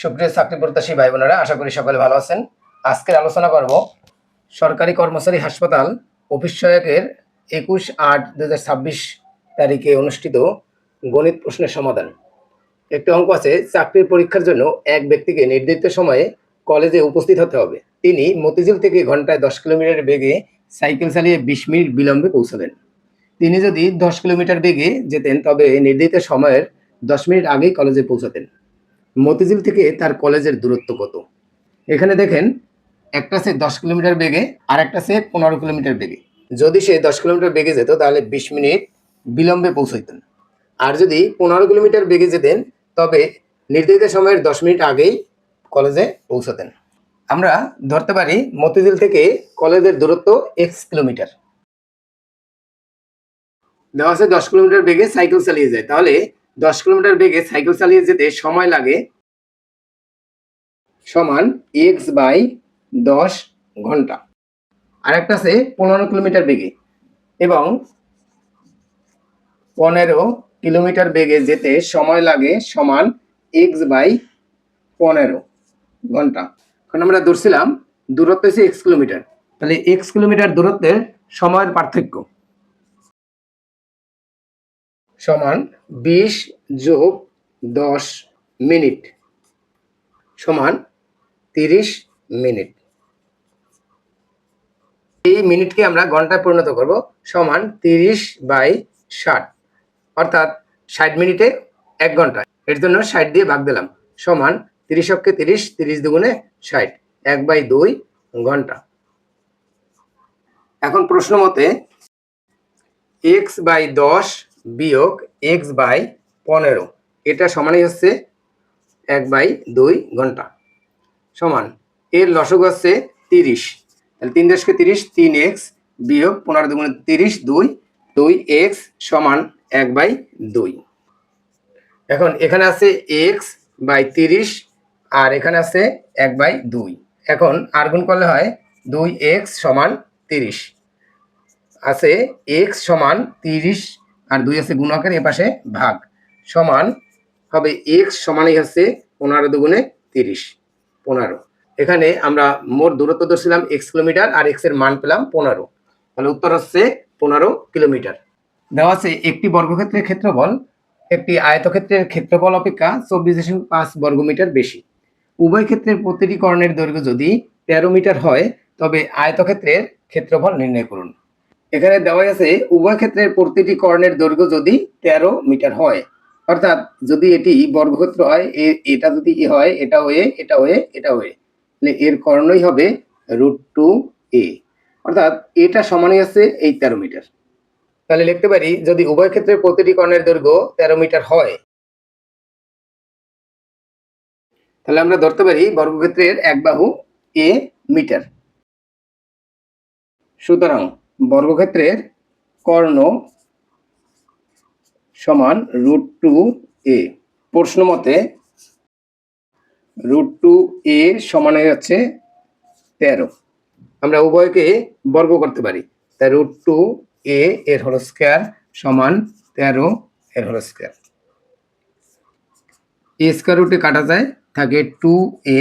সুপ্রিয় চাকরি প্রত্যাশী ভাই বোনেরা, আশা করি সকলে ভালো আছেন। আজকের আলোচনা করব সরকারি কর্মচারী হাসপাতাল অফিস সহায়কের 21/8/2026 তারিখে অনুষ্ঠিত গণিত প্রশ্নের সমাধান। একটি অঙ্ক আছে, চাকরির পরীক্ষার জন্য এক ব্যক্তিকে নির্ধারিত সময়ে কলেজে উপস্থিত হতে হবে। তিনি মতিঝিল থেকে ঘন্টায় 10 কিলোমিটার বেগে সাইকেল চালিয়ে 20 মিনিট বিলম্বে পৌঁছাবেন। তিনি যদি 10 কিলোমিটার বেগে যেতেন তবে নির্ধারিত সময়ের 10 মিনিট আগেই কলেজে পৌঁছাতেন। মতিঝিল থেকে তার কলেজের দূরত্ব কত? এখানে দেখেন, একটা আছে 10 কিলোমিটার বেগে আর একটা আছে 15 কিলোমিটার বেগে। যদি সে 10 কিলোমিটার বেগে যেত তাহলে 20 মিনিট বিলম্বে পৌঁছাইতেন, আর যদি 15 কিলোমিটার বেগে যেতেন তবে নির্ধারিত সময়ের 10 মিনিট আগেই কলেজে পৌঁছাতেন। আমরা ধরতে পারি মতিঝিল থেকে কলেজের দূরত্ব x কিলোমিটার। দেওয়া আছে 10 কিলোমিটার বেগে সাইকেল চালিয়ে যায়, তাহলে 10 কিলোমিটার বেগে সাইকেল চালিয়ে যেতে সময় লাগে সমান x/10 ঘন্টা। আর একটা আছে 15 কিলোমিটার বেগে, এবং 15 কিলোমিটার বেগে যেতে সময় লাগে সমান x/15 ঘন্টা। এখন আমরা ধরছিলাম দূরত্ব হচ্ছে x কিলোমিটার, তাহলে x কিলোমিটার দূরত্বের সময়ের পার্থক্য সমান 20 + 10 মিনিট সমান 30 মিনিট। এই মিনিটকে আমরা ঘন্টায় পরিণত করব, সমান 30/60, অর্থাৎ 60 মিনিটে 1 ঘন্টা। এর জন্য 60 দিয়ে ভাগ দিলাম, সমান 30 অক্ষে 30, 30 দুগুণে 60, 1/2 ঘন্টা। এখন প্রশ্ন মতে x/10 বিয়োগ x/15 এটা সমানই হচ্ছে 1/2 ঘন্টা, সমান এর লসাগু হচ্ছে 30, তাহলে 3 × 10 = 30, 3x বিয়োগ 15 দুগুণে 30, 2x সমান 1/2। এখন এখানে আছে x/30 আর এখানে আছে 1/2। এখন আর গুণ করলে হয় 2x সমান 30, আছে x সমান 30 আর 2 আছে গুণকের এপাশে ভাগ, সমান হবে x সমানই হচ্ছে 15 দুগুণে 30, 15। এখানে আমরা মোট দূরত্ব ধরছিলাম x কিলোমিটার আর x এর মান পেলাম 15, তাহলে উত্তর হচ্ছে 15 কিলোমিটার। দেওয়া আছে একটি বর্গক্ষেত্রের ক্ষেত্রফল একটি আয়তক্ষেত্রের ক্ষেত্রফল অপেক্ষা 24.5 বর্গমিটার বেশি। উভয় ক্ষেত্রের প্রতিটি কর্ণের দৈর্ঘ্য যদি 13 মিটার হয় তবে আয়তক্ষেত্রের ক্ষেত্রফল নির্ণয় করুন। এখানে দেওয়া আছে উভয় ক্ষেত্রের প্রতিটি কর্ণের দৈর্ঘ্য যদি 13 মিটার হয়, অর্থাৎ যদি এটি বর্গক্ষেত্র হয়, এটা যদি হয় এটা হয়ে এটা হয়ে এটা হয়ে, তাহলে এর কর্ণই হবে √2a, অর্থাৎ এটা সমানই আছে এই 13 মিটার। তাহলে লিখতে পারি যদি উভয় ক্ষেত্রের প্রতিটি কর্ণের দৈর্ঘ্য 13 মিটার হয় তাহলে আমরা ধরতে পারি বর্গক্ষেত্রের এক বাহু a মিটার। সুতরাং বর্গক্ষেত্রের কর্ণ সমান √2a। প্রশ্ন মতে √2a সমান হচ্ছে 13। আমরা উভয়কে বর্গ করতে পারি, তাই √2a এর হোল স্কয়ার সমান 13 এর হোল স্কয়ার। a স্কয়ার রুটে কাটা যায়, থাকে 2a,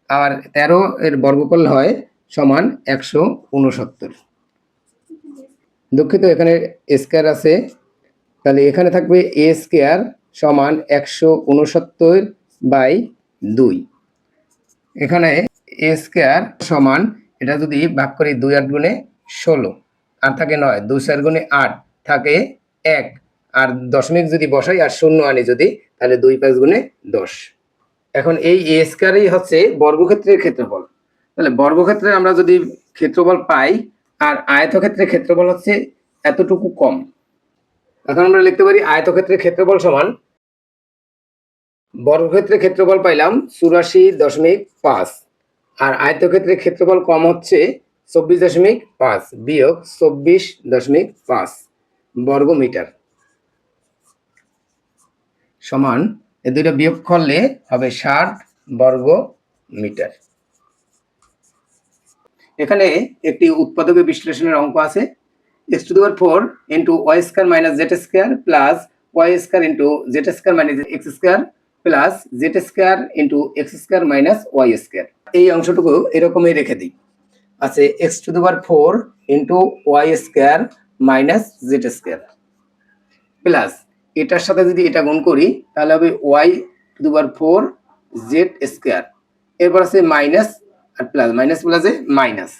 আর 13 এর বর্গ করলে হয় সমান 169। দুঃখিত, এখানে স্কয়ার আছে, তাহলে এখানে থাকবে a স্কয়ার সমান 169/2। এখানে a স্কয়ার সমান, এটা যদি ভাগ করি 2 8 গুণে 16 আর থাকে 9, 2 4 গুণে 8 থাকে 1, আর দশমিক যদি বসাই আর শূন্য আনি যদি, তাহলে 2 5 গুণে 10। এখন এই a স্কয়ারই হচ্ছে বর্গক্ষেত্রের ক্ষেত্রফল। তাহলে বর্গক্ষেত্রে আমরা যদি ক্ষেত্রফল পাই আর আয়তক্ষেত্রের ক্ষেত্রফল হচ্ছে এতটুকু কম, এখন আমরা লিখতে পারি আয়তক্ষেত্রের ক্ষেত্রফল সমান, বর্গক্ষেত্রের ক্ষেত্রফল পাইলাম 84.5 আর আয়তক্ষেত্রের ক্ষেত্রফল কম হচ্ছে 24.5 বিয়োগ 24.5 বর্গ মিটার সমান, এই দুইটা বিয়োগ করলে হবে 60 বর্গ মিটার। এখানে একটি উৎপাদকের বিশ্লেষণের অঙ্ক আছে, x⁴ * y² - z² + y² * z² - x² plus Z square into x square minus Y square. এই অংশটুকু এরকমই রেখে দিই, আছে x to the power 4 into Y square minus Z square plus এটার সাথে যদি এটা গুণ করি তাহলে হবে y to the power 4 Z square, এরপর আছে মাইনাস আর প্লাস, মাইনাস প্লাসে minus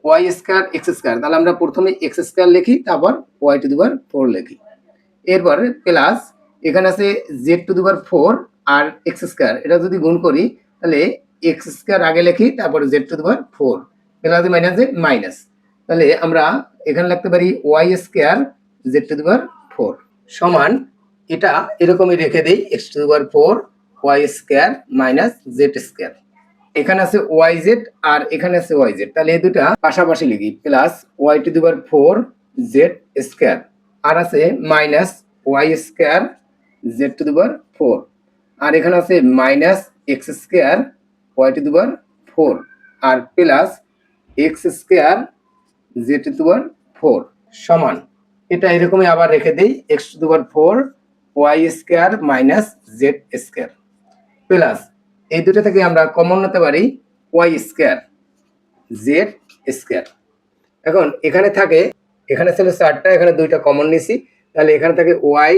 Y square x square, তাহলে আমরা প্রথমে এক্স স্কোয়ার লিখি তারপর ওয়াই টু দি পাওয়ার 4 লিখি, এরপর প্লাস এখানে আছে জেড টু দি পাওয়ার 4 আর এক্স স্কোয়ার, এটা যদি গুণ করি তাহলে এক্স স্কোয়ার আগে লিখি তারপর Z to the power 4 plus minus minus, তাহলে আমরা এখানে লিখতে পারি Y square Z to the power 4 সমান এটা এরকমই রেখে দেই X to the power 4 Y square minus Z square, এখানে আছে ওয়াই জেড আর এখানে আছে ওয়াই জেড, তাহলে এই দুটা পাশাপাশি লিখি plus Y to the power 4 Z square আর আছে minus Y square Z to the power 4 আর এখানে আছে minus x square Y to the power 4 আর plus X square Z to the power 4 সমান এটা এরকমই আবার রেখে দেই X to the power 4 Y square minus Z square plus এই দুটো থেকে আমরা কমন নিতে পারি ওয়াই স্কোয়ার জেড স্কোয়ার। এখন এখানে থাকে, এখানে ছিল 4টা, এখানে 2টা কমন নিছি, তাহলে এখানে থাকে ওয়াই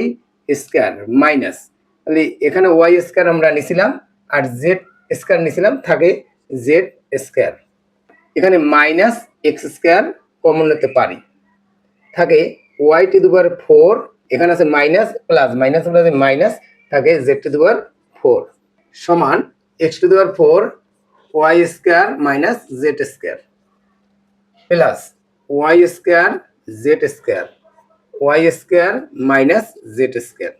স্কোয়ার মাইনাস, তাহলে এখানে ওয়াই স্কোয়ার আমরা নিছিলাম আর জেড স্কোয়ার নিছিলাম, থাকে জেড স্কোয়ার, এখানে মাইনাস এক্স স্কোয়ার কমন নিতে পারি, থাকে ওয়াই টু দি পাওয়ার 4, এখানে আছে minus plus minus plus minus, থাকে জেড টু দি পাওয়ার 4 সমান x to the power 4 Y square minus Z square plus Y square Z square Y square minus Z square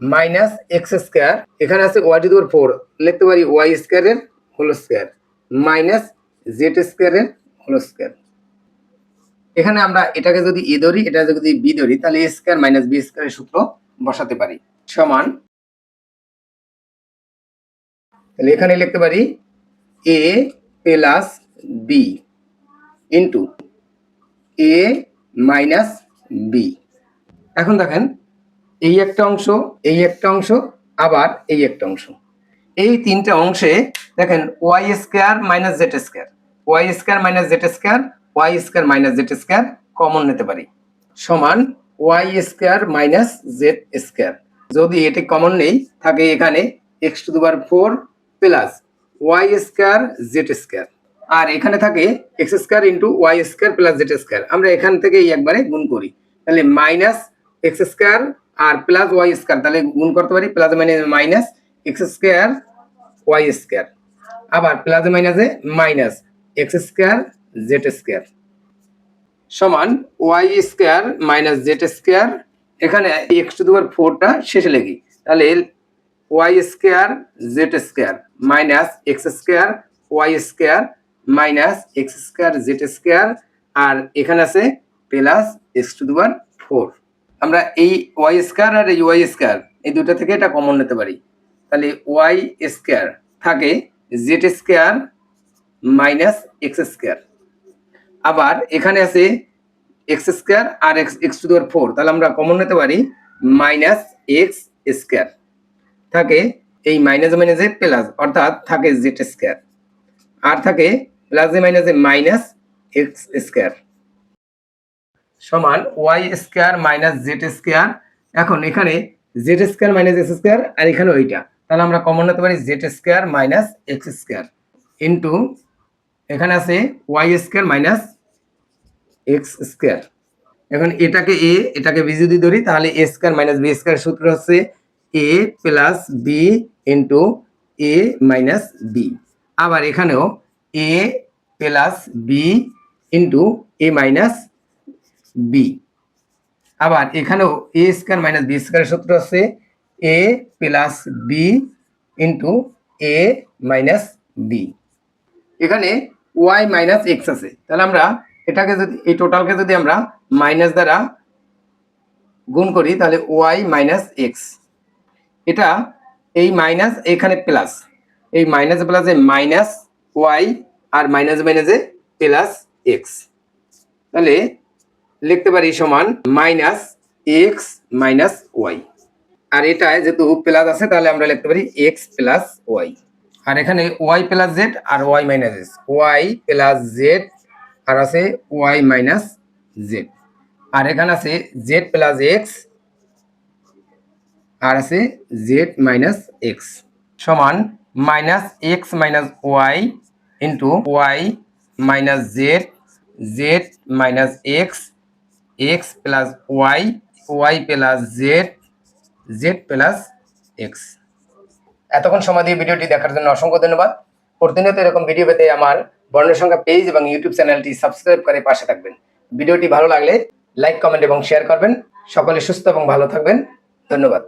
minus x square, এখানে আছে Y to the power 4, লিখতে পারি Y স্কোয়ারের whole square minus Z স্কোয়ারের whole square, এখানে আমরা এটাকে যদি এ ধরি এটা যদি বি ধরি তাহলে এ স্কোয়ার মাইনাস বি স্কোয়ারের সূত্র বসাতে পারি সমান, তাহলে এখানে লিখতে পারি এ plus B into A minus B. এখন দেখেন এই একটা অংশ, এই একটা অংশ, আবার এই একটা অংশ, এই তিনটা অংশে দেখেন Y square minus Z square Y square minus Z square Y square minus Z square common নিতে পারি সমান Y square minus Z square, যদি এটি কমন নেই থাকে এখানে X to the power 4 plus Y square Z square আর এখানে থাকে X square into Y square plus Z square, আমরা এখান থেকে একবারে গুণ করি তাহলে মাইনাস এক্স স্কোয়ার আর প্লাস ওয়াই স্কোয়ার, তাহলে গুণ করতে পারি plus minus minus x square Y square আবার প্লাস মাইনাসে minus x square Z square সমান Y square minus Z square, এখানে এক্স টু দি পাওয়ার 4টা শেষে লিখি তাহলে Y square Z square minus x square Y square minus x square Z square আর এখানে আছে plus X to the power 4, আমরা এই ওয়াই স্কোয়ার আর এই ওয়াই স্কোয়ার এই দুটো থেকে এটা কমন নিতে পারি, তাহলে ওয়াই স্কোয়ার থাকে Z square minus x square আবার এখানে আছে এক্স স্কোয়ার আর এক্স টু দি পাওয়ার 4, তাহলে আমরা কমন নিতে পারি মাইনাস এক্স স্কোয়ার, থাকে এই মাইনাস মাইনাসে প্লাস অর্থাৎ থাকে জেড স্কোয়ার আর থাকে প্লাস মাইনাসে মাইনাস এক্স স্কোয়ার সমান Y square minus Z square. এখন এখানে Z square minus x square আর এখানে ওইটা, তাহলে আমরা কমন নিতে পারি Z square minus x square into এখানে আছে Y square minus x square, এখন এটাকে এ এটাকে বি যদি ধরি তাহলে A square minus B square সূত্র হচ্ছে A plus B into A minus B, আবার এখানেও A plus B into A minus B, আবার এখানেও এ স্কোয়ার মাইনাস বি স্কোয়ারের সূত্র হচ্ছে A plus B into A minus B, এখানে ওয়াই মাইনাস এক্স আছে, তাহলে আমরা এটাকে যদি এই টোটালকে যদি আমরা মাইনাস দ্বারা গুণ করি তাহলে ওয়াই মাইনাস এক্স, এটা এই মাইনাস এখানে প্লাস এই মাইনাস প্লাসে মাইনাস ওয়াই আর মাইনাস মাইনাসে প্লাস এক্স, তাহলে লিখতে পারি সমান মাইনাস এক্স মাইনাস ওয়াই আর এটায় যেহেতু প্লাস আছে তাহলে আমরা লিখতে পারি এক্স প্লাস ওয়াই। আর এখানে ওয়াই প্লাস জেড আর Y minus X, Y plus Z আর আছে ওয়াই মাইনাস জেড। আর এখানে আছে জেড প্লাস এক্স আর আছে জেড মাইনাস এক্স সমান minus x minus y into y minus z, z minus x, x plus y, y plus z, z plus x. এতক্ষণ সময় দিয়ে ভিডিওটি দেখার জন্য অসংখ্য ধন্যবাদ। প্রতিনিয়ত এরকম ভিডিও পেতে আমার বর্ণের সংখ্যা পেজ এবং ইউটিউব চ্যানেলটি সাবস্ক্রাইব করে পাশে থাকবেন। ভিডিওটি ভালো লাগলে লাইক, কমেন্ট এবং শেয়ার করবেন। সকলে সুস্থ এবং ভালো থাকবেন। ধন্যবাদ।